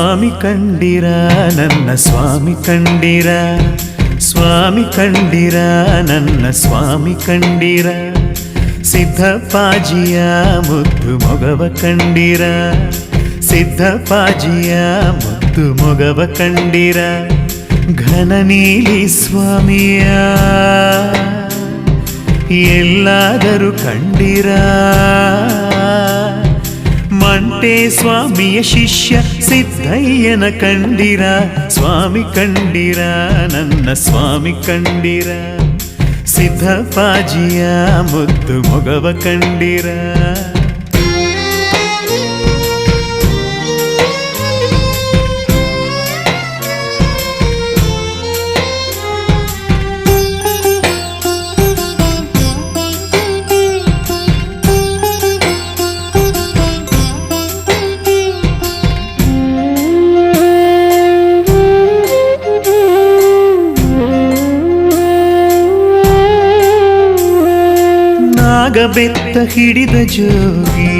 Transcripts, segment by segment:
ಸ್ವಾಮಿ ಕಂಡಿರ ನನ್ನ ಸ್ವಾಮಿ ಕಂಡಿರ, ಸ್ವಾಮಿ ಕಂಡಿರ ನನ್ನ ಸ್ವಾಮಿ ಕಂಡಿರ, ಸಿದ್ಧಪ್ಪಾಜಿಯ ಮುದ್ದು ಮೊಗವ ಕಂಡಿರ, ಸಿದ್ಧಪ್ಪಾಜಿಯ ಮುದ್ದು ಮೊಗವ ಕಂಡಿರ, ಘನ ನೀಲಿ ಸ್ವಾಮಿಯ ಎಲ್ಲಾದರೂ ಕಂಡಿರ, ಮಂಟೆ ಸ್ವಾಮಿಯ ಶಿಷ್ಯ ಸಿದ್ದಯ್ಯನ ಕಂಡಿರ, ಸ್ವಾಮಿ ಕಂಡಿರ ನನ್ನ ಸ್ವಾಮಿ ಕಂಡಿರ, ಸಿದ್ಧಪ್ಪಾಜಿಯ ಮುದ್ದು ಮೊಗವ ಕಂಡಿರ. ಬೆತ್ತ ಹಿಡಿದ ಜೋಗಿ,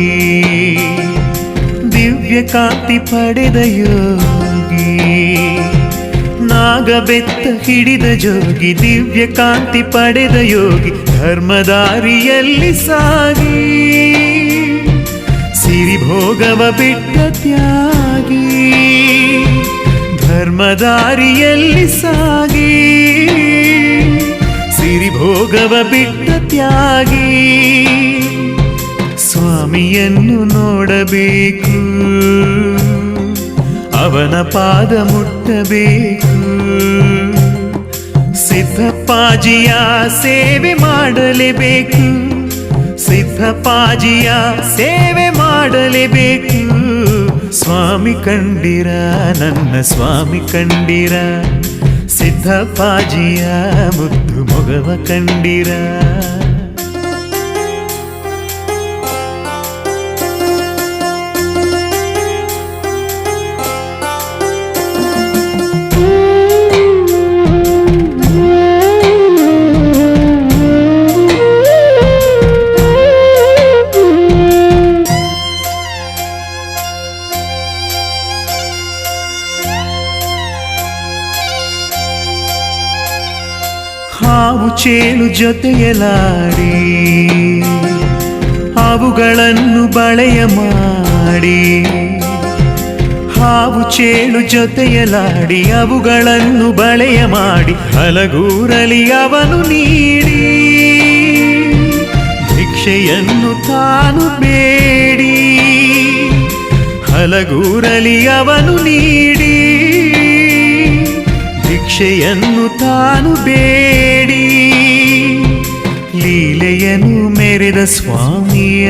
ದಿವ್ಯ ಕಾಂತಿ ಪಡೆದ ಯೋಗಿ, ನಾಗಬೆತ್ತ ಹಿಡಿದ ಜೋಗಿ, ದಿವ್ಯ ಕಾಂತಿ ಪಡೆದ ಯೋಗಿ, ಧರ್ಮದಾರಿಯಲ್ಲಿ ಸಾಗಿ ಸಿರಿಭೋಗವ ಬಿಟ್ಟ ತ್ಯಾಗಿ, ಧರ್ಮದಾರಿಯಲ್ಲಿ ಸಾಗಿ ಸಿರಿಭೋಗವ ಬಿಟ್ಟ ತ್ಯಾಗಿ, ಸ್ವಾಮಿಯನ್ನು ನೋಡಬೇಕು, ಅವನ ಪಾದ ಮುಟ್ಟಬೇಕು, ಸಿದ್ಧಪ್ಪಾಜಿಯ ಸೇವೆ ಮಾಡಲೇಬೇಕು, ಸಿದ್ಧಪ್ಪಾಜಿಯ ಸೇವೆ ಮಾಡಲೇಬೇಕು, ಸ್ವಾಮಿ ಕಂಡಿರ ನನ್ನ ಸ್ವಾಮಿ ಕಂಡಿರ, ಸಿದ್ಧಪ್ಪಾಜಿಯ ಮುದ್ದು ಮೊಗವ ಕಂಡಿರ. ಹಾವು ಚೇಳು ಜೊತೆಯಲಾಡಿ ಅವುಗಳನ್ನು ಬಳೆಯ ಮಾಡಿ, ಹಾವು ಚೇಳು ಜೊತೆಯಲಾಡಿ ಅವುಗಳನ್ನು ಬಳೆಯ ಮಾಡಿ, ಹಲಗೂರಲಿ ಅವನು ನೀಡಿ ಭಿಕ್ಷೆಯನ್ನು ತಾನು ಬೇಡಿ, ಹಲಗೂರಲಿ ಅವನು ನೀಡಿ ಭಿಕ್ಷೆಯನ್ನು ತಾನು ಬೇಡಿ, ಲೀಲೆಯನ್ನು ಮೆರೆದ ಸ್ವಾಮಿಯ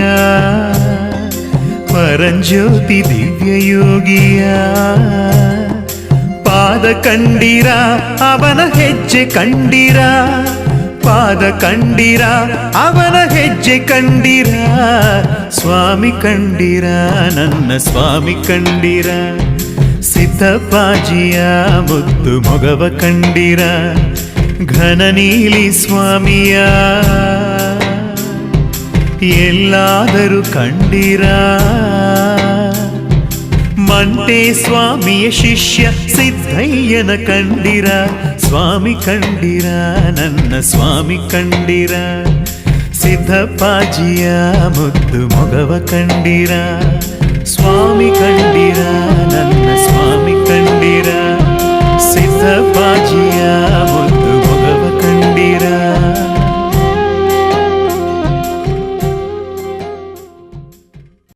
ಪರಂಜ್ಯೋತಿ ದಿವ್ಯ ಯೋಗಿಯ ಪಾದ ಕಂಡಿರ ಅವನ ಹೆಜ್ಜೆ ಕಂಡಿರ, ಪಾದ ಕಂಡಿರ ಅವನ ಹೆಜ್ಜೆ ಕಂಡಿರ, ಸ್ವಾಮಿ ಕಂಡಿರ ನನ್ನ ಸ್ವಾಮಿ ಕಂಡಿರ, ಸಿದ್ಧಪ್ಪಾಜಿಯ ಮುದ್ದು ಮೊಗವ ಕಂಡಿರ, ಘನ ನೀಲಿ ಸ್ವಾಮಿಯ ಎಲ್ಲಾದರೂ ಕಂಡಿರ, ಮಂಟೆ ಸ್ವಾಮಿಯ ಶಿಷ್ಯ ಸಿದ್ದಯ್ಯನ ಕಂಡಿರ, ಸ್ವಾಮಿ ಕಂಡಿರ ನನ್ನ ಸ್ವಾಮಿ ಕಂಡಿರ, ಸಿದ್ಧಪ್ಪಾಜಿಯ ಮುದ್ದು ಮೊಗವ ಕಂಡಿರ, ಸ್ವಾಮಿ ಕಂಡಿರ ನನ್ನ ಸ್ವಾಮಿ ಕಂಡಿರ.